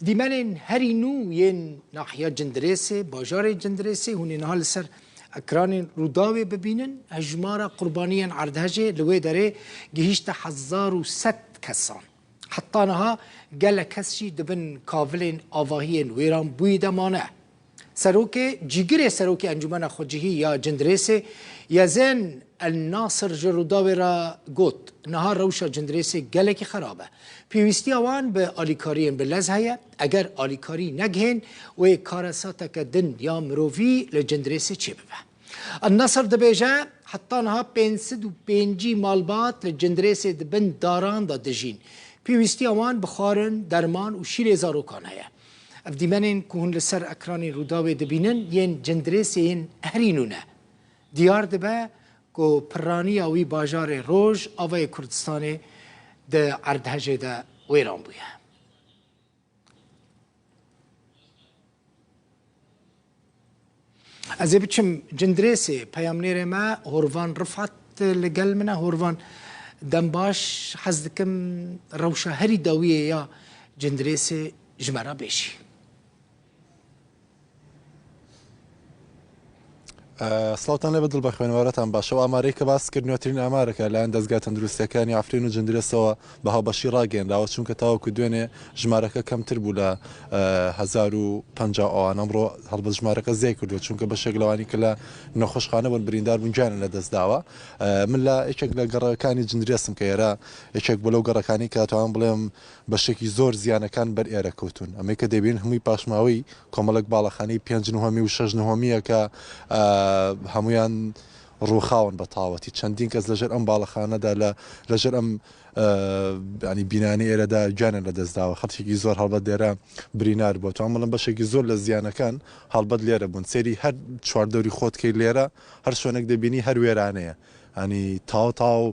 دیمن هری نو ین ناحیه جندرسه باجار جندرسه هونی نهال سر اکران روداوی ببینن هجمار قربانیان عردهجه لوی داره گهیشت 1100 کسان حتی نها گل کسی دبن کاولین آواهین ویران بوی دمانه سروک جیگر سروک انجمن خودجهی یا جندرسه یا زن الناصر جروداوی را گوت نهار روشا جندرسه گله که خرابه پیوستی آوان به آلیکارین به لزهیه اگر آلیکاری نگهن و کارسات که دن یا مروفی لجندرسه چه ببه النصر دبیجه حتی نها 505 مالبات لجندرسه دبن داران دا دجین پیوستی آوان بخارن درمان و شیر زاروکان هیه افدیمنین که هون لسر اکرانی روداوی دبینن ین جندرسه ین اهرینونه دیار دبه که پرانی آوی باجار روژ آوی کردستان ده عردهجه ده ویران بویه از بچم جندرسه پیامنیر ما هوروان رفعت لگل منه هوروان دنباش حزدکم روشه هری داویه یا جندرسه جمرا بیشی سڵاتان لێ بەدڵ بە خوێنەوەرەتان باشەوە ئامارەی کە باس کرد نوێترین ئامارەکە لایەن دەستگا تەندروستیەکانی ئافرین و جندرسەوە بە هاوبەشی ڕاگەێنراوە چونکە تاوەکو دوێنێ ژمارەکە کەمتر بوو لە 1050 ئەوان ئەمڕۆ هەڵبەت ژمارەکە زیای کردووە چونکە بەشێک لەوانی کە لە نەخۆشخانە بوون بریندار بوون گیانە لە دەستداوە من لە یەکێک لە گەڕەکانی جندرسم کە ئێرە یەکێک بۆ لەو گەڕەکانی کە توان بڵێم بەشێکی زۆر زیانەکان بەر ئێرە کەوتون ئەمەی کە دەبین هەمووی پاشماوەی کۆمەڵک باڵەخانەی 5 نهۆمی و 6 نهۆمیە کە هەمویان ڕووخاون بە تاوەتی چەندین کەس لەژێر ئەم باڵەخانەدا لەژێر ئەم ینی بینانی ئێرەدا گیانە لە دەستداوە خەڵکێکی زۆر هەڵبەت لێرە برینار بووە توان بڵم بەشێکی زۆر لە زیانەکان هەڵبەت لێرە بوون سێری هەر چواردەوری خۆتکەی لێرە هەر شوێنێک دەبینی هەر وێرانەیە ئەنی تاو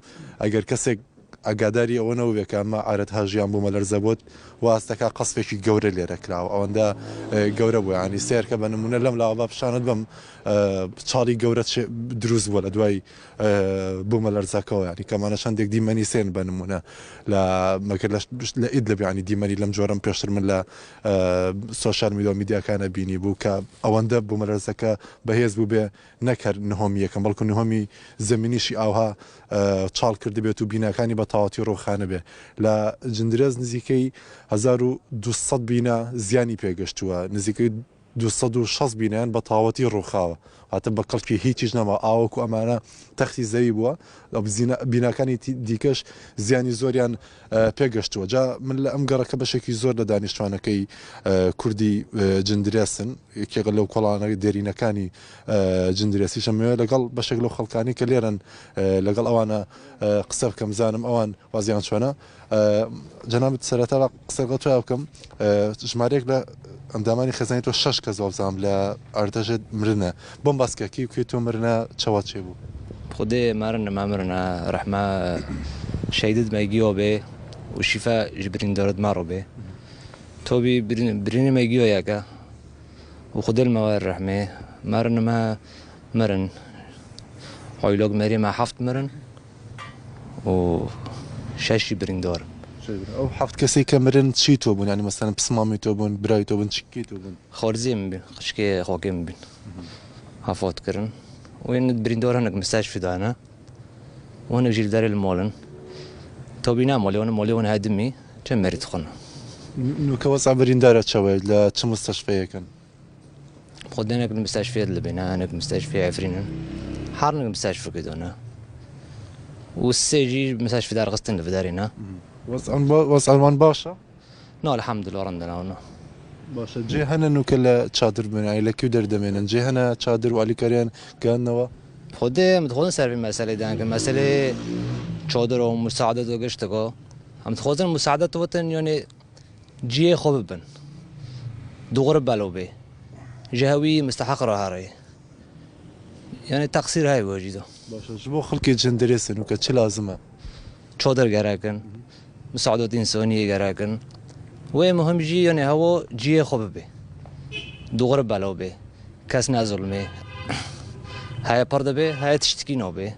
ئەگەر کەسێک ئەگاداری ئەوە نەوێت کە ئەمە ئارەت هاژیان بوومە لەرزە بۆت واستەکە قەسفێکی گەورە لێرە کراوە ئەوەندە گەورە بووە ینی سێرکە بە نمونە لەم لاوە بە پیشانت بم چاڵی گەورە دروست بووە لە دوای بوومە لەرزەکەەوە ینی کەمانە چەندێک دیمەنی سێن بە نمونە لە مەکرد لە ئید لە بیانی دیمەنی لەم جۆرم پێشتر من لە سۆشال میدیا و میدیاکانە بینی بوو کە ئەوەندە بوومە لەرزەکە بەهێز بوو بێ نەکرد نهۆمی یەکەم بەڵکو نهۆمی زەمینیشی ئاوها چاڵ کرد بێت و بیناکانی بە تاواتی ڕۆخانە بێ لە جندرێز نزیکەی 1200 بینە زیانی پێگەشتووە نزیکەی 260 بینیان بە تاوەتی ڕووخاوە هاتە بە کەڵکی هیچیش نەما ئاوەکو ئەمانە تەختی زەوی بووە بیناکانی دیکەش زیانی زۆریان پێگەشتووە جا من لە ئەم گەڕەکە بەشێکی زۆر لە دانیشتوانەکەی کوردی جندرێسن یەکێک لەو کۆڵانەکە دێرینەکانی جندرێسیشە موێ لەگەڵ بەشێک لەو خەڵکانی کە لێرن لەگەڵ ئەوانە قسە بکەم زانم ئەوان وازیان چۆنە جەنابەت سەرەتا قسەگەڵ توای بکەم ژمارەیەک لە ئەندامانی خێزانی تۆ 6 کەس وابزانم لە ئەردەژت مرنە بۆم باسکەکی وکوێ تۆ مرنە چاوە چێ بوو خدي مرن ما مرنا رحمة شهيدت ما يجيو به والشفاء جبرين دارد مارو به توبي برين ما يجيو ياكا وخد المواد رحمة مرن ما مرن هايلوج مري ما حفت مرن وشاشي برين دار أو حفت كسي كمرن شي توبون يعني مثلا بسمامي توبون براي توبون شكي توبون خارزي مبين خشكي خواكي مبين هفوت كرن وين بريندور هناك مستشفى دانا وانا جيل داري المولن توبينا مولي وانا مولي وانا هادمي كم مريت خنا نو كواسع بريندارة شوي لا كم مستشفى كان خدنا المستشفى اللي بينا هناك مستشفى عفرين حارنا مستشفى كدونا والسيجي مستشفى دار غستن في دارنا وصل باشا لا الحمد لله رندنا هنا باشا جي هنا نو كلا تشادر من عيلة كودر دمين جي هنا تشادر وعلي كريان كان نوا خده متخوضن سر في مسألة دان كمسألة تشادر ومساعدة وقشتكو هم تخوضن مساعدة وطن يعني جي خوب بن دغر بالو به جهوي مستحق رهاري يعني تقصير هاي وجيده باشا جبو خلقي جندريس انو كتش لازمه تشادر جراكن مساعدة إنسانية جراكن ومهم جي يعني هو جي خوب به دغر بالو به کس نظلمه های پرده به های تشتکی نو به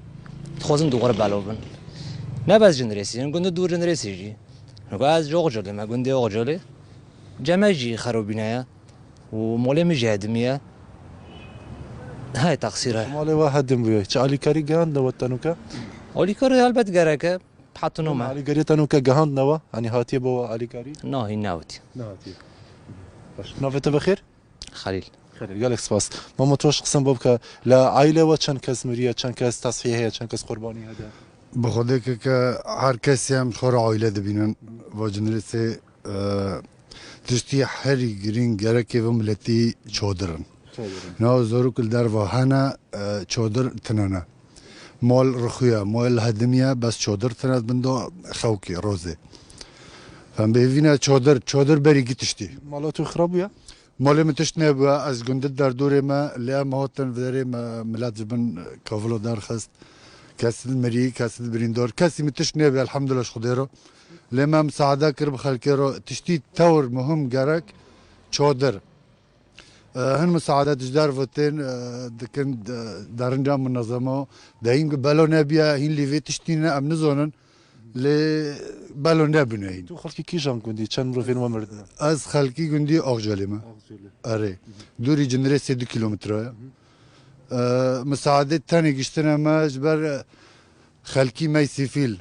خوازن دوغر بالو بن نه بس جنریسی گنده دور جنریسی جی نگاه از جوق جلی ما گنده آق جلی جماجي خروبينايا ومولي مجهدمية هاي تقصيرها مالي واحد دم بيو علي كاري جهان نوا تنوكا أولي كور هالبت جراكا بحطنو ما علي كاري تنوكا جهان نوا يعني هاتي بو علي كاري ناهي ناوتي ناتي باش نافت بخير خليل خير قالك سباس ما متوش قسم بوبك لا عائله وچن کس مریا چن کس تصحیح چن کس قربانی هذا بخوده که هر کسی هم خور عائله دبینن و جنرسی تشتی هری گرین گرکی و ملتی چودرن نه زورو کل در وحنا چودر تنانا مال رخویا مال هدمیا بس چودر تناد بندو خوکی روزه فهم بهوینا چودر بری گیتشتی مالاتو خراب یا مال متشت نبوا از گنده در دوره ما لیا مهاتن وداره ملت جبن کافلو در خست کسی مری کسی بریندار کسی متشت نبوا الحمدلله خدا رو لما مساعده کرب خلکی رو تشتی تور مهم گرک چودر هن مساعدات جدار وتين دكن دارنجا منظمه دايم بالو نبيا هين لي تشتينا ام نزونن ل بالو نبنين تو خلکی کی جان گوندی چن رو فين ومردنا از خلقي گندي اوغجاليما اري دوري جنري 2 كيلومتر مساعدات تاني گشتنا ما جبر خلقي ماي سيفيل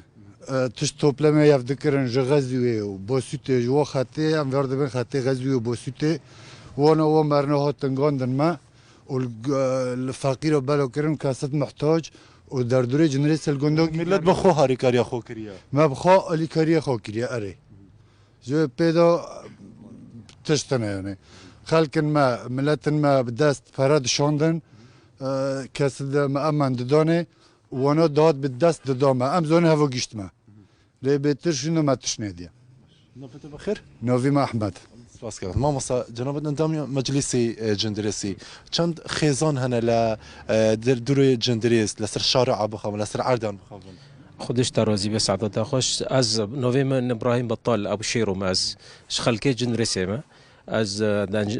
تش توبلما يفدكرن جغزوي وبوسيتي جو خاتي ام ورد بن خاتي غزوي وبوسيتي وانا ومرنا هاتنگاندن ما والفقير بالو كرن كاسات محتاج ودردوري جنريس الجندوق ملت بخو هاری کاریا خو کریا ما بخوا اللي كاريا خوكريا اري جو بيدو تشتنا يعني خلقن ما ملتن ما بدست فراد شوندن كاسد ما امان ددوني وانا داد بدست ددوما ام زون هفو گشتما لي بيترشنو ما تشنيديا نافت بخير نوفي ما احمد سپاس کرد ما مسا جناب اندام مجلسی جندرسی چند خیزان هنه ل دور جندریس لسر شارع بخوام لسر عردان بخوام خودش ترازی به سعادت خوش از نویم ابراهیم بطال ابو شیرو از شخلکه جنرسی ما از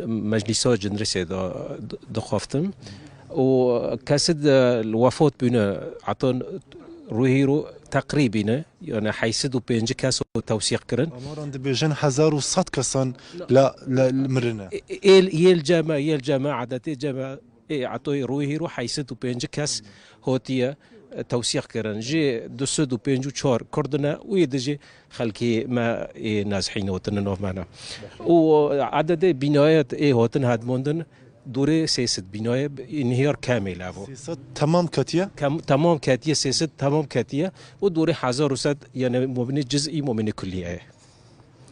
مجلس جنرسی دا خوافتم و کسد الوفات بینه عطان روحی رو تقریبا يعني حيسدوا بينج كاس وتوثيق كرن اماران دبيجن 1100 كسان لا مرنا يل جامعة عادتي جامعة عطوي روحي رو حيسدوا بينج كاس هوتيا توثيق كرن جي دسدوا بينجو شهر كردنا ويدجي خلكي ما نازحين وتننوف معنا وعدد بنايات هوتن هادموندن دوره سياسة بناية انهيار كامل أبو سياسة تمام كاتية تمام كاتية سياسة تمام كاتية ودوره 1100 يعني مبني جزئي مبني كلية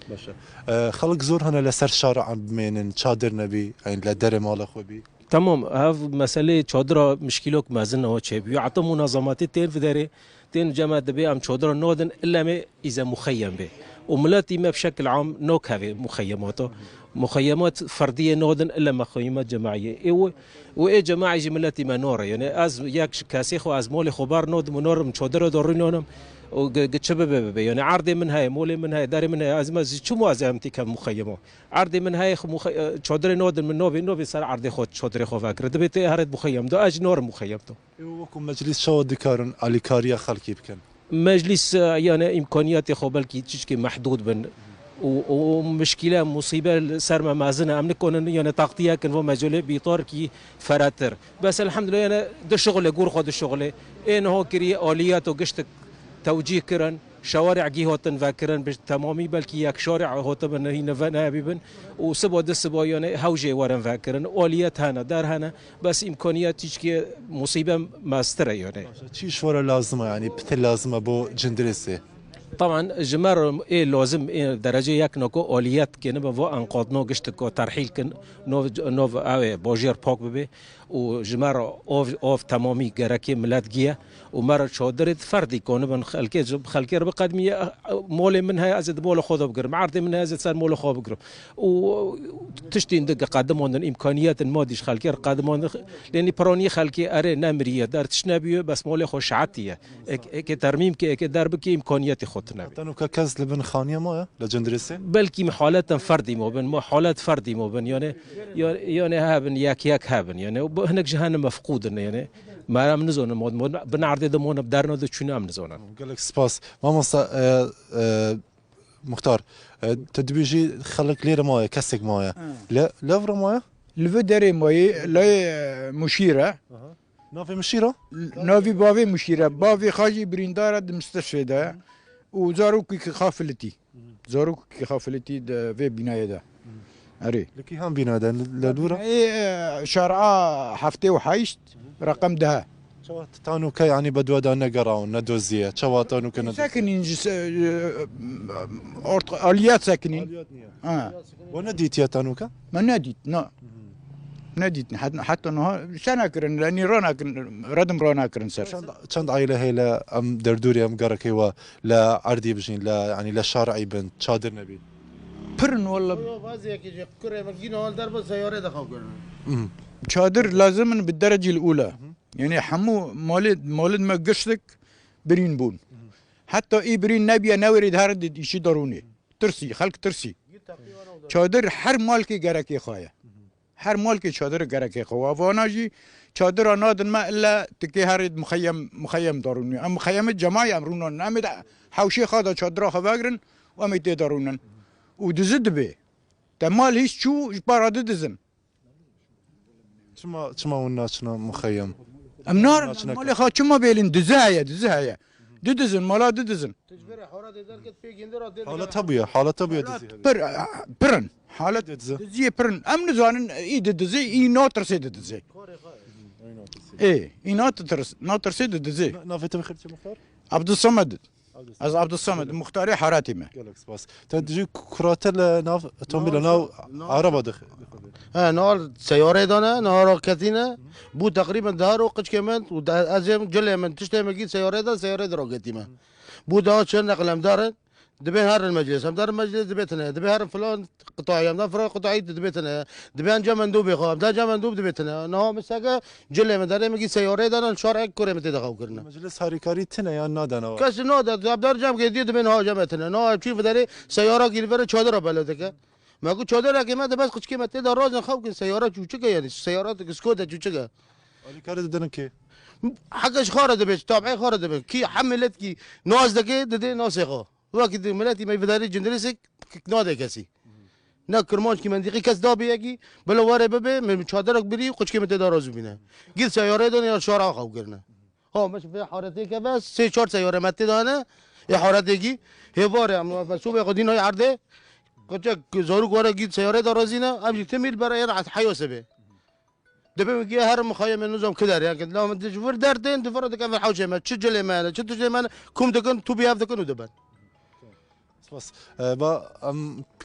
باشا خلق زور هنا لسر شارع من شادر نبي يعني لدر مال خوبي تمام هاف مسألة شادرة مشكلوك مازن هو شيء يعطي منظمات تين في داري تين جماعة دبي عم شادرة نودن إلا ما إذا مخيم به وملاتي ما بشكل عام نوك هذه مخيماته مخيمات فرديه نودن الا مخيمات جماعيه اي جماعي جملتي ما نور يعني از ياك كاسيخو از مولي خبار نود منور مشودر دورينونم وقد شباب يعني عرضي من هاي مولي من هاي داري من هاي ازمه شو مو ازمتي كم مخيمه عرضي من هاي شودر نودن من نوبي صار عرضي خود شودر خو فاكر دبيت هرد مخيم دو اج نور مخيمته وكم مجلس شو دكارن علي كاريا خلقي بكن مجلس يعني امكانيات خو بلكي تشكي محدود بن ومشكله مصيبه صار ما مازنا امن كون يعني تغطيه كان مجال بيطار كي فراتر بس الحمد لله انا ده شغله غور خد الشغله ان هو كري اليات وقشت توجيه كرن شوارع جي هوتن فاكرن بالتمامي بلكي ياك شارع هوتن هنا فنا بيبن وسبو دسبو يعني هوجي ورن فاكرن اليات هنا دار هنا بس امكانيات تشكي مصيبه ماستر يعني شي شوره لازمه يعني بثل لازمه بو جندرسي طبعا جمار لازم درجه یک نکو اوليات کنه با انقاض نو گشت کو ترحیل کن نو باجر پاک ببه و جمار اوف تمامی گرکی ملت گیه و مر شادرت فردی کنه من خلکی رو قدمی مول منها از مول خود بگرم عرض منها از سر مول خود بگرم و تشتین دق قدمون امکانیات مادیش خلکی قدمون لانی پرانی خلکی اره نمریه در تشنبیه بس مول خوش عتیه که ترمیم که درب که امکانیات خود تنو كاز لبن خانية ما لجندرسي بلكي حالات فردي مو بن حالات فردي مو بن يعني هابن ياك هابن يعني هناك جهنم مفقود يعني ما منزون بنعرض دمون بدارنا ذو شنو منزون قال لك سباس ما مصا مختار تدبيجي خلك ليرة موية كسك موية لا لفرة موية الفدري موي لا مشيرة نافي مشيرة نافي بافي مشيرة بافي خاجي بريندارة المستشفى ده وزاروكي خافلتي زاروكي خافلتي ده في بناية ده أري لكي هم بينا هذا لدورة اي شارعة حفتي وحيشت رقم ده شو تانو كي يعني بدو دا نقراون ندوزية شو تانو كنا ساكنين آليات ساكنين ونديت يا تانوكا ما ناديت ناديت حتى انه شناكرن لاني روناكرن ردم روناكرن سر چند عائلة هي لا ام دردوري ام قرك هو لا عردي بجين لا يعني لا شارعي بنت شادر نبي برن والله بازي كي كره مجينا هول درب السياره دخل كنا شادر لازم بالدرجة الأولى يعني حمو مولد ما قشتك برين بون حتى اي برين نبي نوري هارد يشي دروني ترسي خلق ترسي شادر هر مالكي قركي خايا هر مالكي شادر قركي خوا واناجي شادر نادن ما الا تكي هارد مخيم داروني ام مخيم الجماعي امرونن ام حوشي خادا شادر خواغرن وام دارونن ودزد بي تمال هيش شو جبارة دزن شما وناشنا مخيم امنار مالي خا شما بيلين دزايا ددزن مالا ددزن تجبر حورات دركت في جندرات حالة طبيعة دزي برن حالة دزي برن ام نزانن اي دزي اي نوتر سي دزي اي نوتر سي دزي نافي مختار عبد الصمد از عبد الصمد مختاري حاراتي ما قالك بس تجي كراتل ناف تومبيلا ناو عربة دخل نهار سياره دانه نهار كتينه بو تقريبا دهار وقت كمان وازم جل من تشتي مجيد سياره دا روكتيمه بو ده شن نقلم دارن دبي هار المجلس هم دار المجلس دبيتنا دبي هار فلان قطاعي هم دار فلان قطاعي دبيتنا دبي انجا مندوب خو ده جا مندوب دبيتنا نو مساقه جل من دار مجيد سياره دانه شارع كوري متدخل كرنا مجلس هاريكاري تنا يا نادنا كاس نو ده دار جام كي دي من ها جمتنا نو شوف داري سياره كيلفر چادر بلدك ما قلت شادر که ما بس قش كلمة تدا راز نخوف سيارات جوجكة يعني سيارات سكودا جوجكة هاريكاري دنا كي حقش خارج بيش طبعا خارج بيش كي حملت كي ناس دكي ددي ناسخة وقت ملاتي ما يفداري جندرسك نادي كسي نا كرمانش كي مندقي كاس دابي يجي بلا واره ببي من شادرك بري قش كلمة تدا راز بينا قلت سيارات دنيا شارع خوف كرنا ها مش في حارتي كبس سه چهار سيارة مت دانه يا حارتي کی هواره هم صبح قدين هاي عرضه قلت زارو قواره جيت سيارة درازينا أمشي تميل برا رعت حيوسة به دبي مجي هرم مخيم النظام كده يعني لو ما تجبر دارتين تفرد كان في الحوشة ما تشجل ما تشجل ما كم تكون توبي هذا كانوا دبان بس با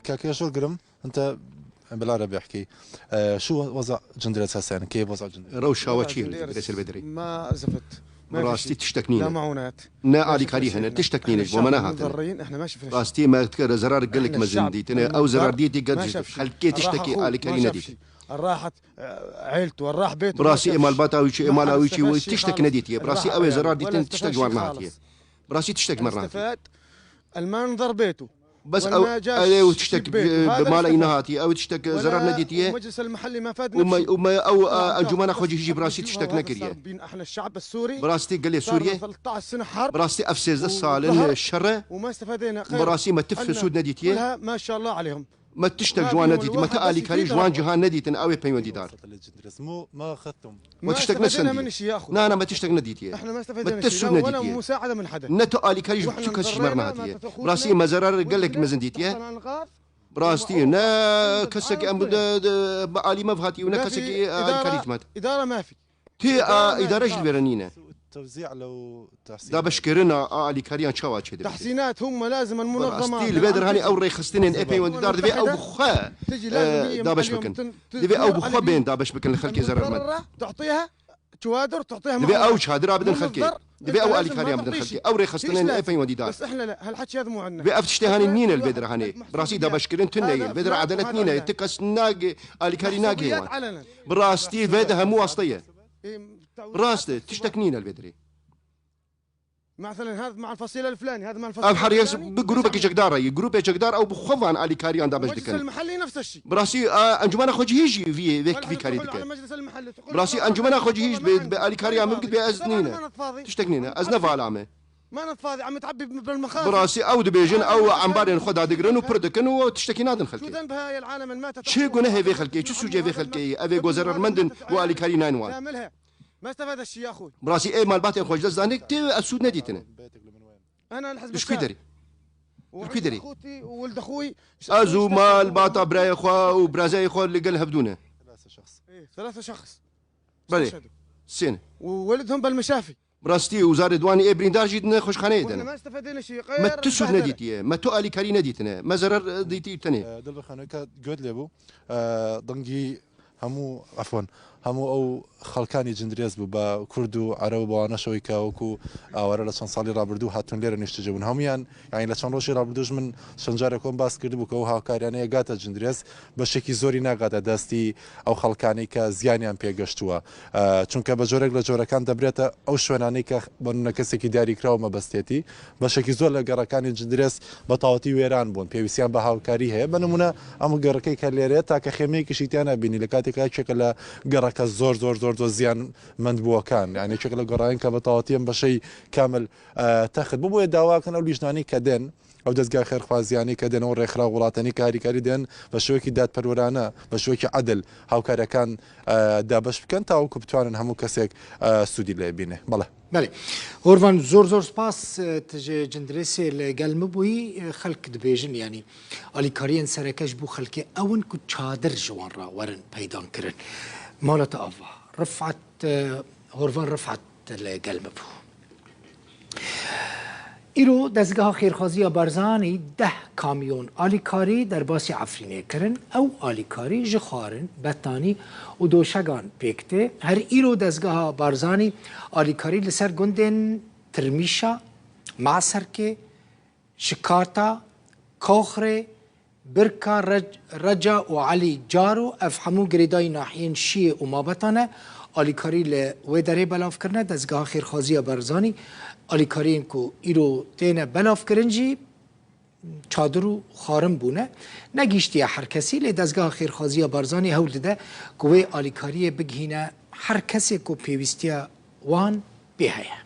كاكيشور قرم أنت بالعربي أحكي شو وضع جندرة أساسا كيف وضع جندرة روشة وشيل درس البدري ما زفت راستي تشتكنين لا معونات نا آلي كاري هنا تشتكنين وما مضرين احنا ماشي في راستي ما تكر زرار قال لك ما زنديتنا او زرار ديتي قد خلكي تشتكي آلي كاري نديتي راحت عيلته والراح بيته براسي امال باتاويشي امالاويشي وتشتكي نديتي براسي او زرار ديتي تشتكي ورناتي براسي تشتكي مرات المنظر بيته بس او تشتكي بمال اينهاتي او تشتكي زرار نديتي المجلس المحلي ما فاد وما او انجمان اخوجي يجي براسي تشتكي نكريه بين احنا الشعب السوري براسي قال لي سوريا 13 سنه حرب براسي افسز الصالح الشر وما استفادينا براسي ما تفسد نديتي ما شاء الله عليهم ما تشتك جوان نديت ما تآلي كاري جوان جهان نديت أوي بيون ديدار مو ما أخذتم ما تشتك نسندي لا ما تشتك نديتي احنا ما استفدنا شيء ولا مساعدة من حدا نتو آلي كاري تشكش مرنا هاتي براسي ما زرار قال لك ما زنديتي براستي نا كسك آلي ما فهاتي ونا كسك آلي كاري جمات إدارة ما في تي إدارة جلبرانينا توزيع لو تحسين دا بشكرنا آلي كاريان شوا كده تحسينات هم لازم المنظمات ستيل بدر هاني او ريخستين اي بي ودار دبي او بخا دا باش بكن دبي او بخا بين دا باش بكن الخلكي زرر من تعطيها شوادر تعطيها دبي او شهادر بدن خلكي دبي او آلي كاريان بدن خلكي او ريخستين اي بي ودار بس احنا لا هالحكي هذا مو عندنا دبي افتشتي هاني نين البدر هاني براسي دا بشكرين تني البدر عدلت نينا تكس ناق آلي كاري ناقي براستي فيدها مو واسطيه براستي تشتكنين البدري مثلا هذا مع الفصيله الفلاني هذا مع الفصيله الحريص بجروبك جقدار جروب جقدار او بخوان علي كاريان دا باش المجلس المحلي نفس الشيء براسي انجمان اخوجي هيجي في كاري ديك المجلس المحلي براسي انجمان اخوجي هيجي بالي كاريان ممكن بأزنينا تشتكنينا ازنف علامه ما نتفاضي عم تعبي بالمخازن. براسي او دبيجن او عمبارين خدها دقرن وبردكن وتشتكي نادن شو خلكي ذنبها يا العالم الماتت؟ شي قونه في خلكي شو سوجي في خلكي ابي جوزر مندن والي كاري ناينوان تعملها ما استفاد الشيء يا اخوي. براسي اي مال باتي خوش دزانك تي السود نديتنا انا الحزب ايش كيدري كيدري اخوتي وولد اخوي ازو مال باتا براي خوا وبرازاي خوا اللي قالها بدونه ثلاثة شخص بلي سين وولدهم بالمشافي. براستي وزاره دواني اي بريندار جيتنا خوش خانه واحنا دنا ما استفدنا شيء ما غير تسود البهدلة. نديتي ما تو الي كاري نديتنا ما زرر ديتي تاني دل بخانوكا جود لبو دنجي همو عفوا همو او خەڵکانی جندرێز بوو بە کورد و عەرەب بەوانەشەوەی کەوەکو ئاوارە لە چەند ساڵی ڕابردوو هاتون لێرە نیشتەجە بوون هەمویان یانی لە چەند ڕۆژی ڕابردووش من چەند جارێک کۆم باس کرد بوو کە ئەو هاوکاریانەیە گاتە جندرێز بەشێکی زۆری ناگاتە دەستی ئەو خەڵکانەی کە زیانیان پێگەشتووە چونکە بە جۆرێک لە جۆرەکان دەبرێتە ئەو شوێنانەی کە بۆنە کەسێکی دیاریکراوە مەبەستێتی بەشێکی زۆر لە گەڕەکانی جندرێز بە تاوەتی وێران بوون پێویستیان بە هاوکاری هەیە بە نمونە ئەم گەڕەکەی کە لێرێت تاکە خێمەیەکیشی تیانە بینی لە کاتێکا چێکە لە گەڕەکە زۆر زۆر زۆر زۆر زیان مندبووەکان یعنی چێک لە گەڕایان کە بە تاوەتیان بەشەی کامل تەخت ببووە داواکەن ئەو لیژنانی کە دێن ئەو دەستگا خێرخوازیانی کە دێنەوە ڕێکخرا وڵاتانی کاریکاری دێن بە شوەیەکی دادپەروەرانە بە شوەیەکی عەدل هاوکاریەکان دابش بکەن تاوەکو بتوانن هەموو کەسێک سوودی لێ بینێ بەڵێ بله هۆروان زۆر سپاس تجێ جندرێسێ لەگەڵ مبووی خەڵک دبێژن ینی ئالیکاریان سەرەکەش بوو خەڵکێ ئەون کو چادر ژوانڕا وەرن پەیدان کردن مالەتە ئاوا رفعت هۆروان رفعت لەگەڵ مبوو ئیرۆ دەستگاها خێرخوازیە بەرزانی 10 کامیۆن ئالیکاری دەرباسی عەفرینێ کردن ئەو ئالیکاری ji xwarin betanî û doşegan pêkitê her îro dezgeha barzanî alîkarî li ser gundên Tirmîşa, Meserkê, Şikarta, Koxrê, Birka, Reca û Elî Caro ev hemû girêdayî nahiyên Şiyê û mabetan e alîkarî li wê derê belavkirine dezgeha xêrxwaziya barzanî alîkariyên ku îro têne belavkirin jî çadir û xwarin bûne negîştiye her kesî lê dezgeha xêrxwaziya barzanî hewl dide ku wê alîkariyê bigihîne her kesê ku pêwîstiya wan pê heye.